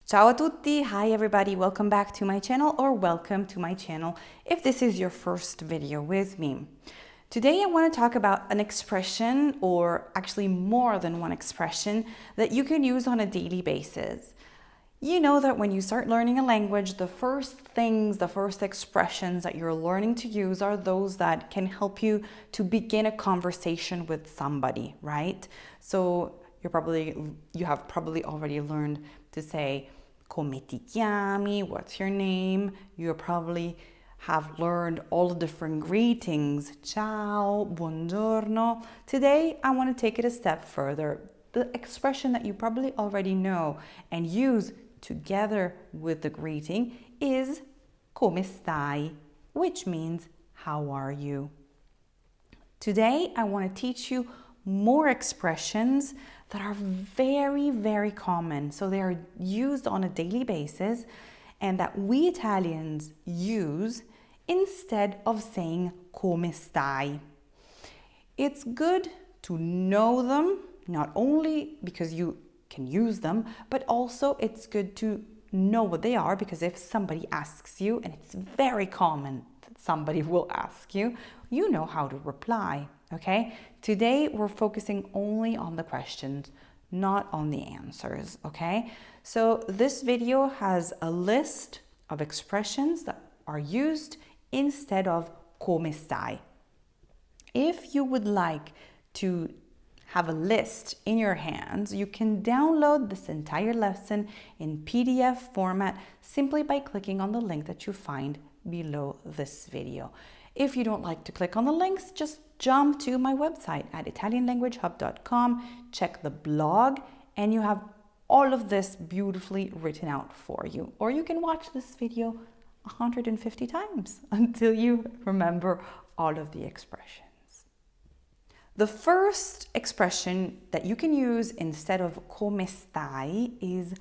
Ciao a tutti, hi everybody, welcome back to my channel or welcome to my channel if this is your first video with me. Today I want to talk about an expression, or actually more than one expression, that you can use on a daily basis. You know that when you start learning a language, the first expressions that you're learning to use are those that can help you to begin a conversation with somebody, right? So you have probably already learned to say, come ti chiami? What's your name? You probably have learned all the different greetings. Ciao, buongiorno. Today, I want to take it a step further. The expression that you probably already know and use together with the greeting is come stai, which means how are you? Today, I want to teach you more expressions that are very, very common. So they are used on a daily basis and that we Italians use instead of saying come stai. It's good to know them, not only because you can use them, but also it's good to know what they are, because if somebody asks you, and it's very common that somebody will ask you, you know how to reply, okay? Today, we're focusing only on the questions, not on the answers, okay? So this video has a list of expressions that are used instead of come stai. If you would like to have a list in your hands, you can download this entire lesson in PDF format simply by clicking on the link that you find below this video. If you don't like to click on the links, just jump to my website at italianlanguagehub.com, check the blog, and you have all of this beautifully written out for you. Or you can watch this video 150 times until you remember all of the expressions. The first expression that you can use instead of come stai is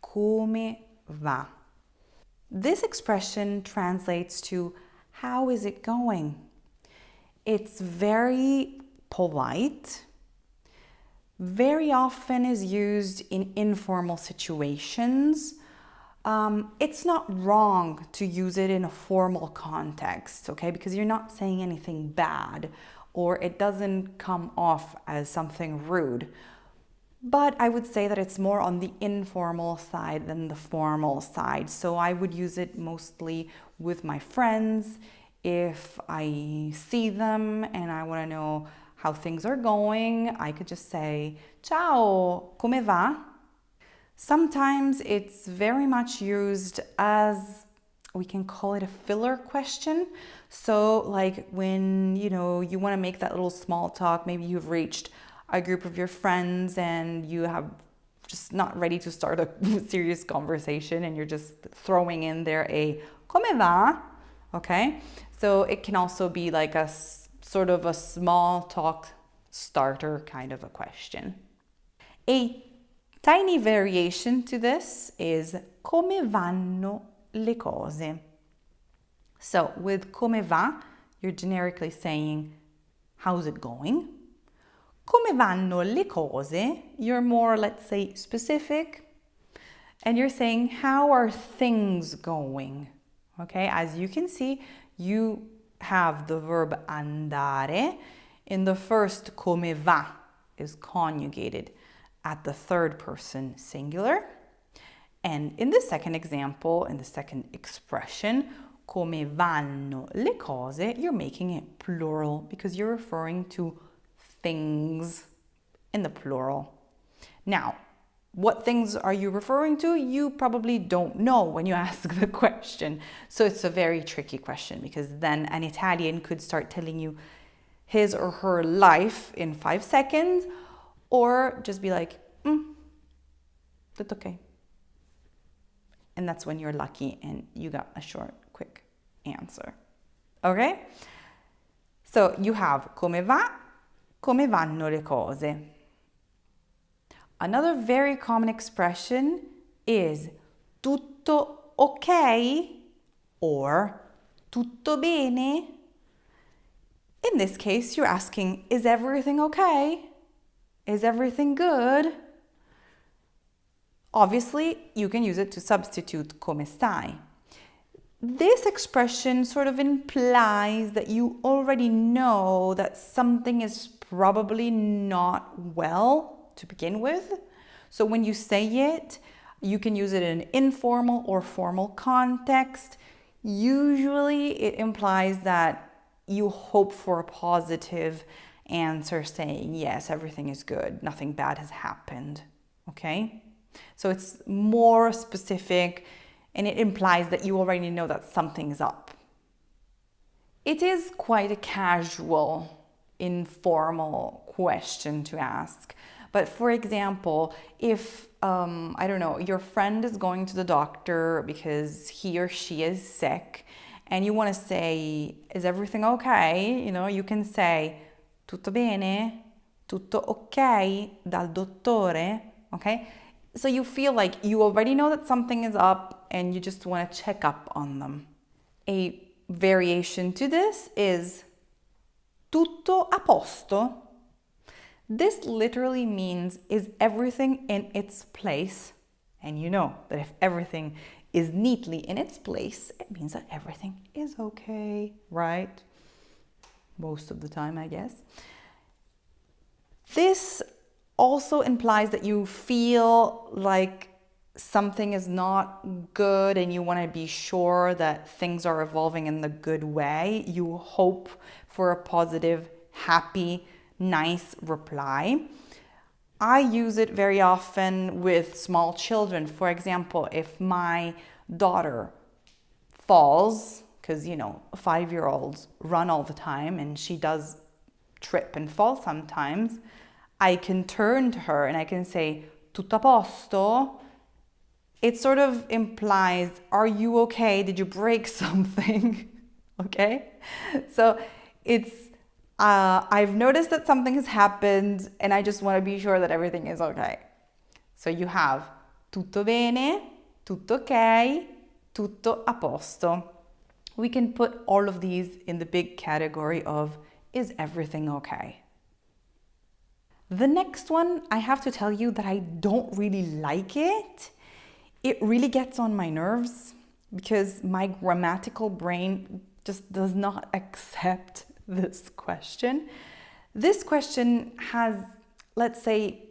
come va. This expression translates to how is it going? It's very polite, very often is used in informal situations. It's not wrong to use it in a formal context, okay? Because you're not saying anything bad, or it doesn't come off as something rude. But I would say that it's more on the informal side than the formal side. So I would use it mostly with my friends. If I see them and I want to know how things are going, I could just say, ciao, come va? Sometimes it's very much used as, we can call it a filler question. So like when, you want to make that little small talk, maybe you've reached a group of your friends and you have just not ready to start a serious conversation and you're just throwing in there a come va, okay? So it can also be like a sort of a small talk starter kind of a question. A tiny variation to this is come vanno le cose. So with come va, you're generically saying, how's it going? Come vanno le cose, you're more, let's say, specific, and you're saying, how are things going? Okay, as you can see, you have the verb andare. In the first, come va is conjugated at the third person singular. And in the second example, in the second expression, come vanno le cose, you're making it plural because you're referring to things in the plural. Now, what things are you referring to? You probably don't know when you ask the question. So it's a very tricky question, because then an Italian could start telling you his or her life in 5 seconds, or just be like, that's okay. And that's when you're lucky and you got a short, quick answer. Okay? So you have come va, come vanno le cose. Another very common expression is tutto ok or tutto bene. In this case, you're asking, is everything okay? Is everything good? Obviously, you can use it to substitute come stai. This expression sort of implies that you already know that something is probably not well to begin with. So when you say it, you can use it in an informal or formal context. Usually it implies that you hope for a positive answer saying, yes, everything is good, nothing bad has happened, okay? So it's more specific and it implies that you already know that something's up. It is quite a casual, informal question to ask. But for example, if, I don't know, your friend is going to the doctor because he or she is sick and you want to say, is everything okay? You know, you can say, tutto bene? Tutto ok dal dottore? Okay? So you feel like you already know that something is up and you just want to check up on them. A variation to this is tutto a posto. This literally means, is everything in its place? And you know that if everything is neatly in its place, it means that everything is okay, right? Most of the time, I guess. This also implies that you feel like something is not good and you want to be sure that things are evolving in the good way. You hope for a positive, happy, nice reply. I use it very often with small children. For example, if my daughter falls, because, you know, 5-year-olds run all the time and she does trip and fall sometimes, I can turn to her and I can say, tutto a posto? It sort of implies, are you okay? Did you break something? Okay? So it's, I've noticed that something has happened and I just want to be sure that everything is okay. So you have tutto bene, tutto ok, tutto a posto. We can put all of these in the big category of, is everything okay? The next one, I have to tell you that I don't really like it. It really gets on my nerves because my grammatical brain just does not accept this question. This question has, let's say,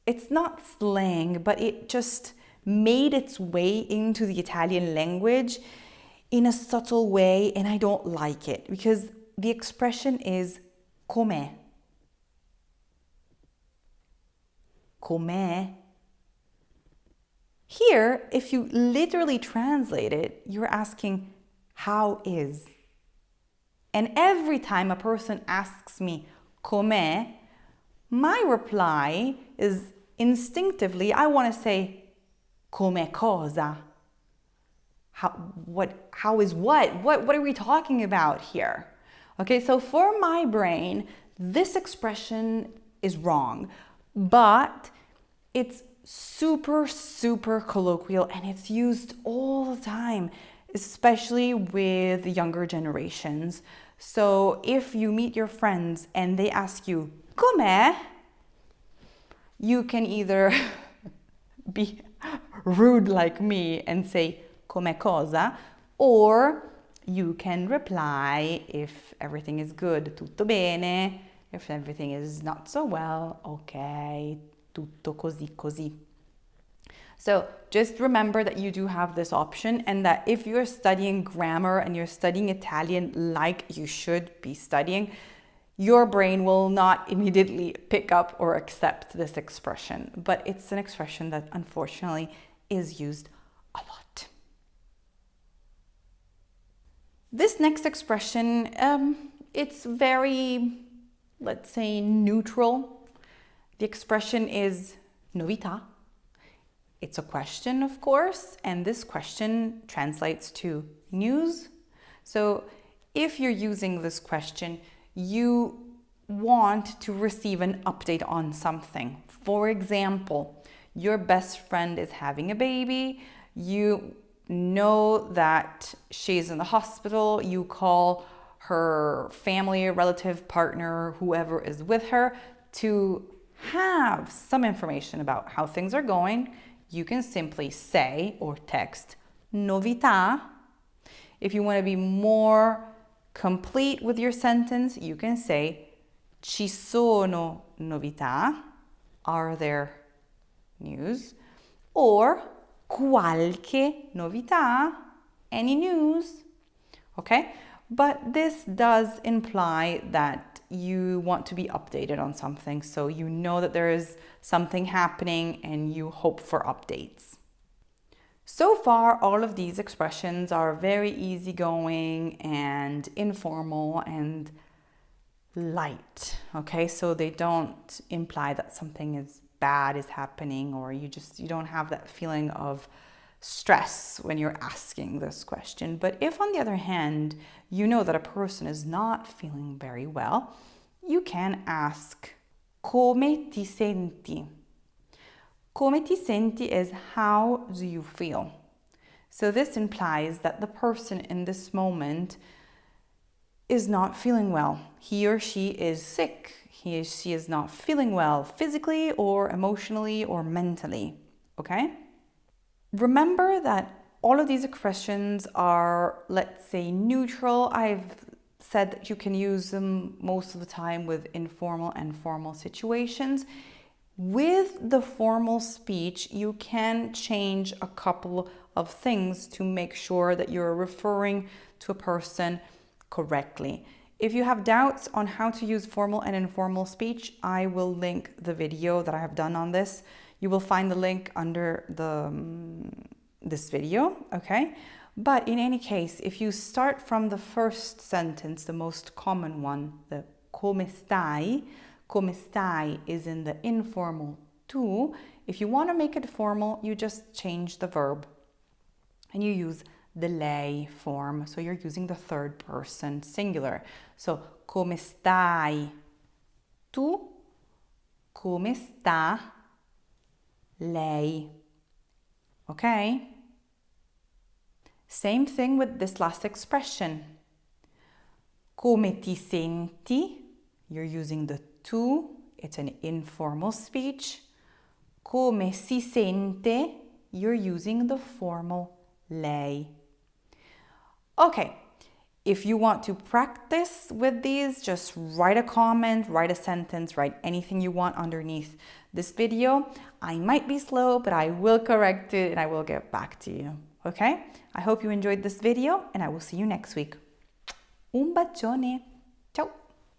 it's not slang, but it just made its way into the Italian language in a subtle way, and I don't like it because the expression is com'è. Com'è? Here, if you literally translate it, you're asking, how is? And every time a person asks me, com'è, my reply is instinctively, I want to say, come cosa? How is what? What are we talking about here? Okay, so for my brain, this expression is wrong, but it's super, super colloquial and it's used all the time, especially with the younger generations. So if you meet your friends and they ask you, com'è? You can either be rude like me and say, come cosa? Or you can reply if everything is good, tutto bene. If everything is not so well, ok, tutto così così. So just remember that you do have this option and that if you're studying grammar and you're studying Italian like you should be studying, your brain will not immediately pick up or accept this expression. But it's an expression that unfortunately is used a lot. This next expression, it's very, let's say, neutral. The expression is novità. It's a question, of course, and this question translates to news. So if you're using this question, you want to receive an update on something. For example, your best friend is having a baby, you know that she's in the hospital, you call her family, relative, partner, whoever is with her to have some information about how things are going. you can simply say or text novità. If you want to be more complete with your sentence, you can say ci sono novità. Are there news? Or qualche novità, any news? Okay? But this does imply that you want to be updated on something, so you know that there is something happening and you hope for updates. So far, all of these expressions are very easygoing and informal and light, okay? So they don't imply that something is bad is happening, or you don't have that feeling of stress when you're asking this question. But if, on the other hand, you know that a person is not feeling very well, you can ask come ti senti? Come ti senti is how do you feel? So this implies that the person in this moment is not feeling well. He or she is sick. He or she is not feeling well physically or emotionally or mentally, okay? Remember that all of these expressions are, let's say, neutral. I've said that you can use them most of the time with informal and formal situations. With the formal speech, you can change a couple of things to make sure that you're referring to a person correctly. If you have doubts on how to use formal and informal speech, I will link the video that I have done on this. You will find the link under this video, okay? But in any case, if you start from the first sentence, the most common one, the come stai is in the informal tu. If you want to make it formal, you just change the verb and you use the lei form. So you're using the third person singular. So come stai tu? Come sta lei? Okay? Same thing with this last expression. Come ti senti? You're using the tu. It's an informal speech. Come si sente? You're using the formal lei. Okay, if you want to practice with these, just write a comment, write a sentence, write anything you want underneath this video. I might be slow, but I will correct it and I will get back to you. Okay? I hope you enjoyed this video and I will see you next week. Un bacione!